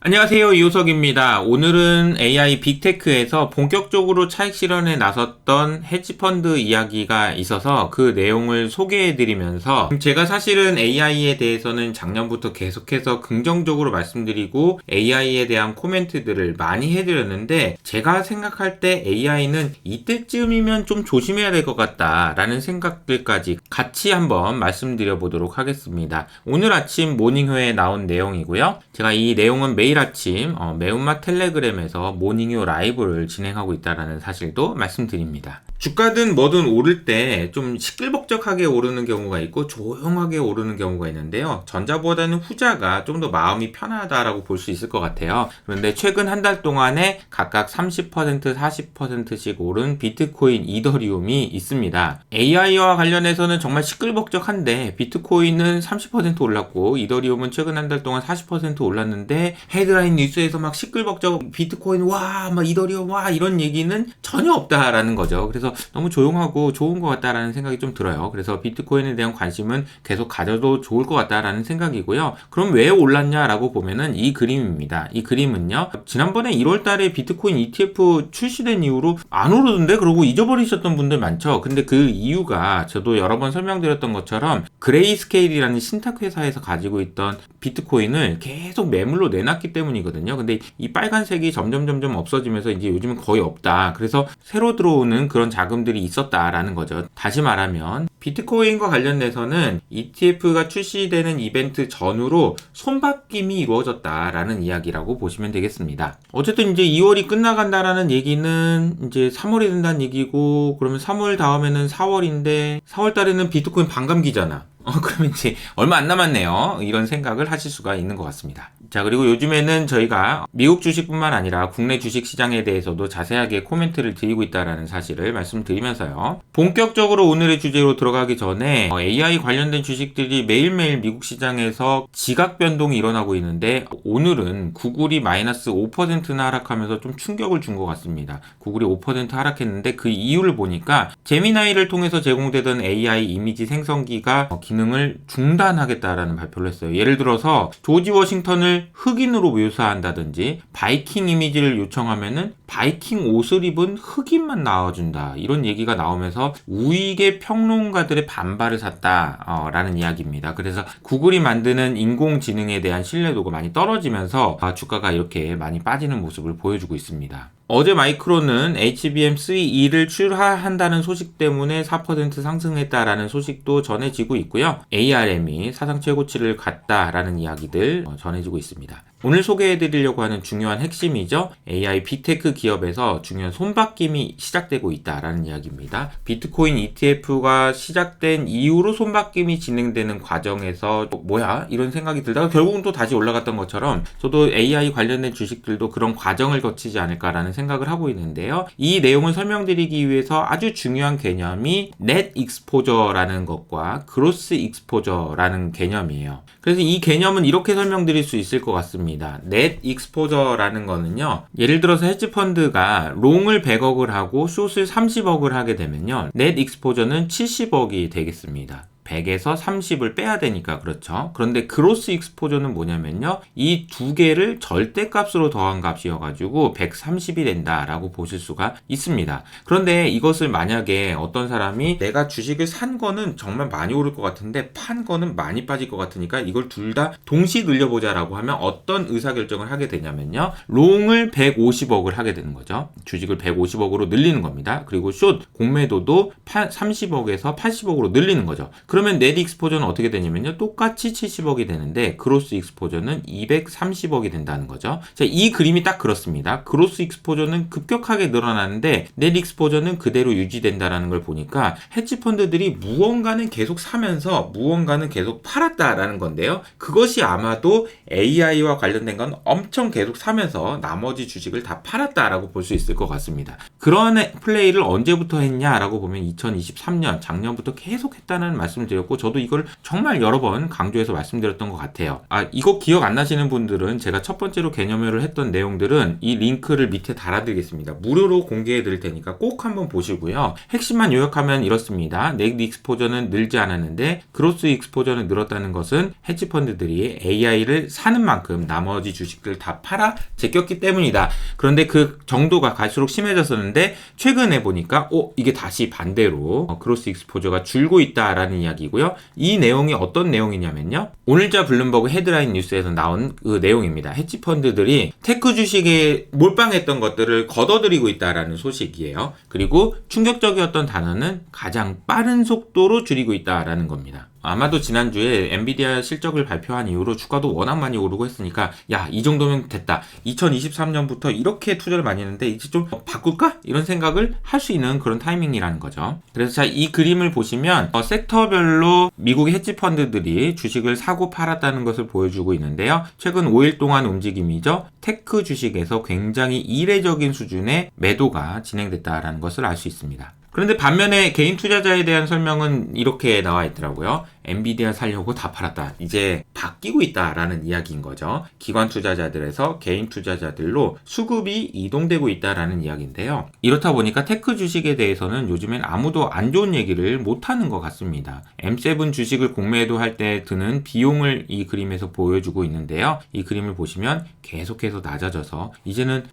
안녕하세요, 이호석입니다. 오늘은 AI 빅테크에서 본격적으로 차익 실현에 나섰던 헤지펀드 이야기가 있어서 그 내용을 소개해드리면서 제가 사실은 AI에 대해서는 작년부터 계속해서 긍정적으로 말씀드리고 AI에 대한 코멘트들을 많이 해드렸는데, 제가 생각할 때 AI는 이때쯤이면 좀 조심해야 될 것 같다라는 생각들까지 같이 한번 말씀드려 보도록 하겠습니다. 오늘 아침 모닝효에 나온 내용이고요. 제가 이 내용은 매일 아침 매운맛 텔레그램에서 모닝효 라이브를 진행하고 있다는 사실도 말씀드립니다. 주가든 뭐든 오를 때 좀 시끌벅적하게 오르는 경우가 있고 조용하게 오르는 경우가 있는데요. 전자보다는 후자가 좀 더 마음이 편하다라고 볼 수 있을 것 같아요. 그런데 최근 한 달 동안에 각각 30%, 40%씩 오른 비트코인, 이더리움이 있습니다. AI와 관련해서는 정말 시끌벅적한데 비트코인은 30% 올랐고 이더리움은 최근 한 달 동안 40% 올랐는데, 헤드라인 뉴스에서 막 시끌벅적 비트코인 와, 막 이더리움 와, 이런 얘기는 전혀 없다라는 거죠. 그래서 너무 조용하고 좋은 것 같다라는 생각이 좀 들어요. 그래서 비트코인에 대한 관심은 계속 가져도 좋을 것 같다라는 생각이고요. 그럼 왜 올랐냐라고 보면은 이 그림입니다. 이 그림은요, 지난번에 1월 달에 비트코인 ETF 출시된 이후로 안 오르던데 그러고 잊어버리셨던 분들 많죠. 근데 그 이유가 저도 여러 번 설명드렸던 것처럼 그레이스케일이라는 신탁 회사에서 가지고 있던 비트코인을 계속 매물로 내놨기 때문이거든요. 근데 이 빨간색이 점점 없어지면서 이제 요즘은 거의 없다. 그래서 새로 들어오는 그런 자금들이 있었다라는 거죠. 다시 말하면 비트코인과 관련돼서는 ETF가 출시되는 이벤트 전후로 손바뀜이 이루어졌다라는 이야기라고 보시면 되겠습니다. 어쨌든 이제 2월이 끝나간다라는 얘기는 이제 3월이 된다는 얘기고, 그러면 3월 다음에는 4월인데 4월 달에는 비트코인 반감기잖아. 그러면 이제 얼마 안 남았네요. 이런 생각을 하실 수가 있는 것 같습니다. 자, 그리고 요즘에는 저희가 미국 주식뿐만 아니라 국내 주식 시장에 대해서도 자세하게 코멘트를 드리고 있다는 사실을 말씀드리면서요. 본격적으로 오늘의 주제로 들어가기 전에 AI 관련된 주식들이 매일매일 미국 시장에서 지각 변동이 일어나고 있는데, 오늘은 구글이 마이너스 5%나 하락하면서 좀 충격을 준 것 같습니다. 구글이 5% 하락했는데 그 이유를 보니까 제미나이를 통해서 제공되던 AI 이미지 생성기가 기능을 중단하겠다라는 발표를 했어요. 예를 들어서 조지 워싱턴을 흑인으로 묘사한다든지 바이킹 이미지를 요청하면은 바이킹 옷을 입은 흑인만 나와준다, 이런 얘기가 나오면서 우익의 평론가들의 반발을 샀다라는 이야기입니다. 그래서 구글이 만드는 인공지능에 대한 신뢰도가 많이 떨어지면서 주가가 이렇게 많이 빠지는 모습을 보여주고 있습니다. 어제 마이크론은 HBM3E를 출하한다는 소식 때문에 4% 상승했다라는 소식도 전해지고 있고요. ARM이 사상 최고치를 갔다라는 이야기들 전해지고 있습니다. 오늘 소개해드리려고 하는 중요한 핵심이죠. AI 빅테크 기업에서 중요한 손바뀜이 시작되고 있다라는 이야기입니다. 비트코인 ETF가 시작된 이후로 손바뀜이 진행되는 과정에서 뭐야? 이런 생각이 들다가 결국은 또 다시 올라갔던 것처럼 저도 AI 관련된 주식들도 그런 과정을 거치지 않을까라는 생각을 하고 있는데요. 이 내용을 설명드리기 위해서 아주 중요한 개념이 Net Exposure라는 것과 Gross Exposure라는 개념이에요. 그래서 이 개념은 이렇게 설명드릴 수 있을 것 같습니다. Net Exposure라는 거는요, 예를 들어서 헤지펀드가 롱을 100억을 하고 숏을 30억을 하게 되면요, Net Exposure는 70억이 되겠습니다. 100에서 30을 빼야 되니까 그렇죠. 그런데 그로스 익스포저는 뭐냐면요, 이 두 개를 절대값으로 더한 값이어가지고 130이 된다라고 보실 수가 있습니다. 그런데 이것을 만약에 어떤 사람이 내가 주식을 산 거는 정말 많이 오를 것 같은데 판 거는 많이 빠질 것 같으니까 이걸 둘 다 동시 늘려보자라고 하면 어떤 의사결정을 하게 되냐면요, 롱을 150억을 하게 되는 거죠. 주식을 150억으로 늘리는 겁니다. 그리고 숏 공매도도 30억에서 80억으로 늘리는 거죠. 그러면 넷 익스포저는 어떻게 되냐면요, 똑같이 70억이 되는데 그로스 익스포저는 230억이 된다는 거죠. 자, 이 그림이 딱 그렇습니다. 그로스 익스포저는 급격하게 늘어나는데 넷 익스포저는 그대로 유지된다라는 걸 보니까 헤지펀드들이 무언가는 계속 사면서 무언가는 계속 팔았다라는 건데요. 그것이 아마도 AI와 관련된 건 엄청 계속 사면서 나머지 주식을 다 팔았다라고 볼 수 있을 것 같습니다. 그런 플레이를 언제부터 했냐라고 보면 2023년 작년부터 계속 했다는 말씀을 말씀드렸고 저도 이걸 정말 여러 번 강조해서 말씀드렸던 것 같아요. 이거 기억 안 나시는 분들은 제가 첫 번째로 개념회를 했던 내용들은 이 링크를 밑에 달아드리겠습니다. 무료로 공개해 드릴 테니까 꼭 한번 보시고요. 핵심만 요약하면 이렇습니다. 네트 익스포저는 늘지 않았는데 그로스 익스포저는 늘었다는 것은 헤지펀드들이 AI를 사는 만큼 나머지 주식들 다 팔아 제꼈기 때문이다. 그런데 그 정도가 갈수록 심해졌었는데 최근에 보니까 이게 다시 반대로 크로스 익스포저가 줄고 있다라는 이야기고요. 이 내용이 어떤 내용이냐면요. 오늘자 블룸버그 헤드라인 뉴스에서 나온 그 내용입니다. 헤지펀드들이 테크 주식에 몰빵했던 것들을 걷어들이고 있다라는 소식이에요. 그리고 충격적이었던 단어는 가장 빠른 속도로 줄이고 있다라는 겁니다. 아마도 지난주에 엔비디아 실적을 발표한 이후로 주가도 워낙 많이 오르고 했으니까 이 정도면 됐다. 2023년부터 이렇게 투자를 많이 했는데 이제 좀 바꿀까? 이런 생각을 할 수 있는 그런 타이밍이라는 거죠. 그래서 이 그림을 보시면 섹터별로 미국의 헤지펀드들이 주식을 사고 팔았다는 것을 보여주고 있는데요. 최근 5일 동안 움직임이죠. 테크 주식에서 굉장히 이례적인 수준의 매도가 진행됐다라는 것을 알 수 있습니다. 그런데 반면에 개인 투자자에 대한 설명은 이렇게 나와 있더라고요. 엔비디아 살려고 다 팔았다. 이제 바뀌고 있다라는 이야기인 거죠. 기관 투자자들에서 개인 투자자들로 수급이 이동되고 있다라는 이야기인데요. 이렇다 보니까 테크 주식에 대해서는 요즘엔 아무도 안 좋은 얘기를 못하는 것 같습니다. M7 주식을 공매도 할 때 드는 비용을 이 그림에서 보여주고 있는데요. 이 그림을 보시면 계속해서 낮아져서 이제는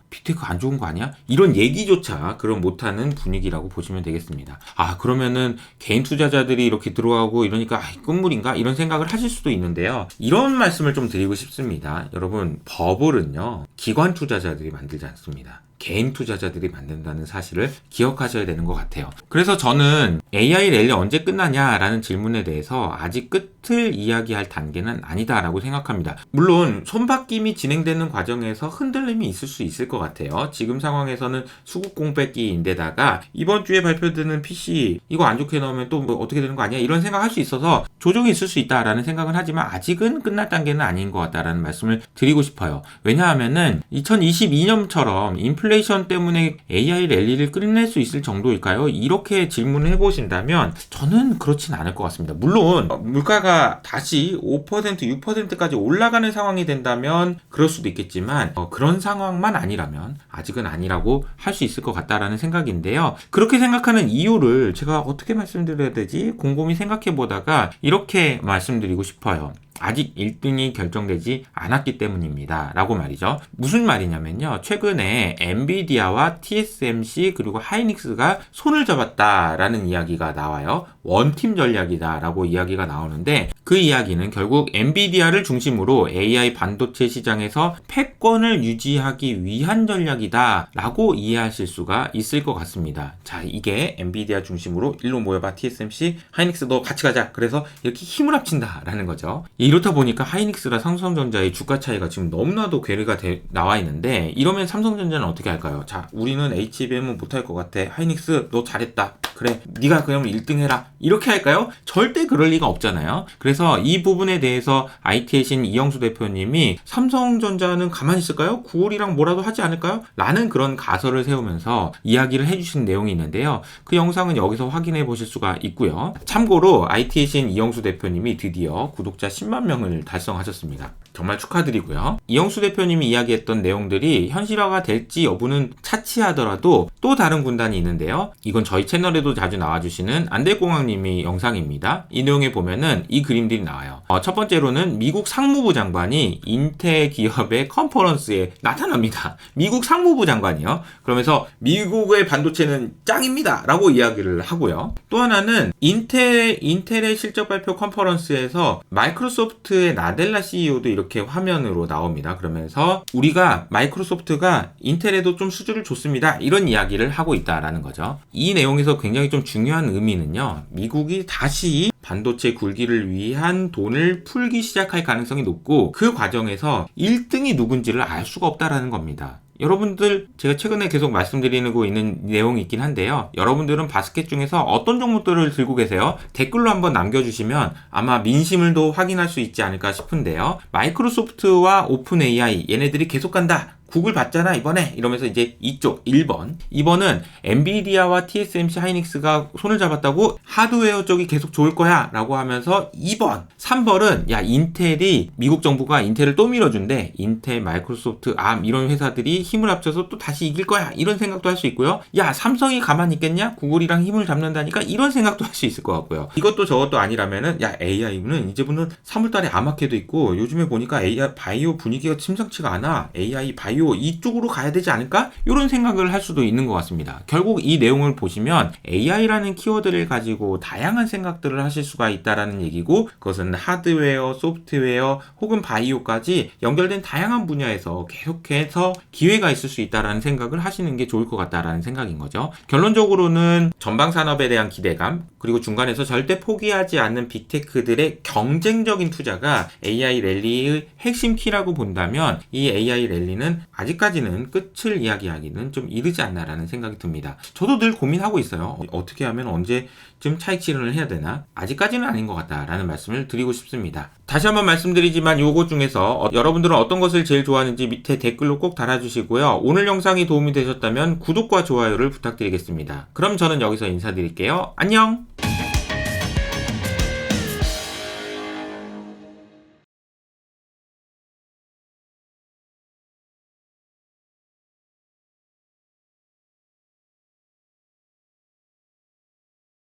빅테크 안 좋은 거 아니야? 이런 얘기조차 그런 못하는 분위기라고 보시면 되겠습니다. 그러면은 개인 투자자들이 이렇게 들어가고 이러니까 끝물인가? 이런 생각을 하실 수도 있는데요. 이런 말씀을 좀 드리고 싶습니다. 여러분, 버블은요, 기관 투자자들이 만들지 않습니다. 개인 투자자들이 만든다는 사실을 기억하셔야 되는 것 같아요. 그래서 저는 AI 랠리 언제 끝나냐라는 질문에 대해서 아직 끝을 이야기할 단계는 아니다라고 생각합니다. 물론 손바뀜이 진행되는 과정에서 흔들림이 있을 수 있을 것 같아요. 지금 상황에서는 수급 공백기인데다가 이번 주에 발표되는 PC 이거 안 좋게 나오면 또 뭐 어떻게 되는 거 아니야? 이런 생각할 수 있어서 조정이 있을 수 있다라는 생각은 하지만 아직은 끝날 단계는 아닌 것 같다라는 말씀을 드리고 싶어요. 왜냐하면은 2022년처럼 인플레이션 때문에 AI 랠리를 끝낼 수 있을 정도일까요? 이렇게 질문을 해보신다면 저는 그렇진 않을 것 같습니다. 물론 물가가 다시 5%, 6%까지 올라가는 상황이 된다면 그럴 수도 있겠지만 그런 상황만 아니라면 아직은 아니라고 할 수 있을 것 같다라는 생각인데요. 그렇게 생각하는 이유를 제가 어떻게 말씀드려야 되지? 곰곰이 생각해 보다가 이렇게 말씀드리고 싶어요. 아직 1등이 결정되지 않았기 때문입니다. 라고 말이죠. 무슨 말이냐면요. 최근에 엔비디아와 TSMC 그리고 하이닉스가 손을 잡았다라는 이야기가 나와요. 원팀 전략이다 라고 이야기가 나오는데 그 이야기는 결국 엔비디아를 중심으로 AI 반도체 시장에서 패권을 유지하기 위한 전략이다 라고 이해하실 수가 있을 것 같습니다. 자, 이게 엔비디아 중심으로 일로 모여봐. TSMC, 하이닉스 너 같이 가자. 그래서 이렇게 힘을 합친다 라는 거죠. 이렇다 보니까 하이닉스랑 삼성전자의 주가 차이가 지금 너무나도 괴리가 나와 있는데 이러면 삼성전자는 어떻게 할까요? 자, 우리는 HBM은 못할 것 같아. 하이닉스 너 잘했다. 그래, 네가 그럼 1등 해라. 이렇게 할까요? 절대 그럴 리가 없잖아요. 그래서 이 부분에 대해서 IT의 신 이영수 대표님이 삼성전자는 가만히 있을까요? 구글이랑 뭐라도 하지 않을까요? 라는 그런 가설을 세우면서 이야기를 해주신 내용이 있는데요. 그 영상은 여기서 확인해 보실 수가 있고요. 참고로 IT의 신 이영수 대표님이 드디어 구독자 10만 명을 달성하셨습니다. 정말 축하드리고요. 이영수 대표님이 이야기했던 내용들이 현실화가 될지 여부는 차치하더라도 또 다른 군단이 있는데요. 이건 저희 채널에도 자주 나와주시는 안대공학님이 영상입니다. 이 내용에 보면은 이 그림들이 나와요. 첫 번째로는 미국 상무부 장관이 인텔 기업의 컨퍼런스에 나타납니다. 미국 상무부 장관이요. 그러면서 미국의 반도체는 짱입니다 라고 이야기를 하고요. 또 하나는 인텔의 실적 발표 컨퍼런스에서 마이크로소프트의 나델라 CEO도 이렇게 화면으로 나옵니다. 그러면서 우리가 마이크로소프트가 인텔에도 좀 수주를 줬습니다. 이런 이야기를 하고 있다라는 거죠. 이 내용에서 굉장히 좀 중요한 의미는요. 미국이 다시 반도체 굴기를 위한 돈을 풀기 시작할 가능성이 높고 그 과정에서 1등이 누군지를 알 수가 없다라는 겁니다. 여러분들 제가 최근에 계속 말씀드리고 있는 내용이 있긴 한데요. 여러분들은 바스켓 중에서 어떤 종목들을 들고 계세요? 댓글로 한번 남겨주시면 아마 민심을 더 확인할 수 있지 않을까 싶은데요. 마이크로소프트와 오픈 AI 얘네들이 계속 간다. 구글 봤잖아 이번에 이러면서 이제 이쪽 1번 2번은 엔비디아와 TSMC 하이닉스가 손을 잡았다고 하드웨어 쪽이 계속 좋을 거야 라고 하면서 2번 3번은 야 인텔이 미국 정부가 인텔을 또 밀어준대 인텔 마이크로소프트 암 이런 회사들이 힘을 합쳐서 또 다시 이길 거야 이런 생각도 할 수 있고요. 야 삼성이 가만히 있겠냐 구글이랑 힘을 잡는다니까 이런 생각도 할 수 있을 것 같고요. 이것도 저것도 아니라면은 야 AI는 이제부터 3월달에 암학회도 있고 요즘에 보니까 AI 바이오 분위기가 심상치가 않아 AI 바이오 이쪽으로 가야 되지 않을까? 이런 생각을 할 수도 있는 것 같습니다. 결국 이 내용을 보시면 AI라는 키워드를 가지고 다양한 생각들을 하실 수가 있다라는 얘기고 그것은 하드웨어, 소프트웨어 혹은 바이오까지 연결된 다양한 분야에서 계속해서 기회가 있을 수 있다라는 생각을 하시는 게 좋을 것 같다라는 생각인 거죠. 결론적으로는 전방 산업에 대한 기대감 그리고 중간에서 절대 포기하지 않는 빅테크들의 경쟁적인 투자가 AI 랠리의 핵심 키라고 본다면 이 AI 랠리는 아직까지는 끝을 이야기하기는 좀 이르지 않나라는 생각이 듭니다. 저도 늘 고민하고 있어요. 어떻게 하면 언제쯤 차익 실현을 해야 되나? 아직까지는 아닌 것 같다라는 말씀을 드리고 싶습니다. 다시 한번 말씀드리지만 요거 중에서 여러분들은 어떤 것을 제일 좋아하는지 밑에 댓글로 꼭 달아주시고요. 오늘 영상이 도움이 되셨다면 구독과 좋아요를 부탁드리겠습니다. 그럼 저는 여기서 인사드릴게요. 안녕!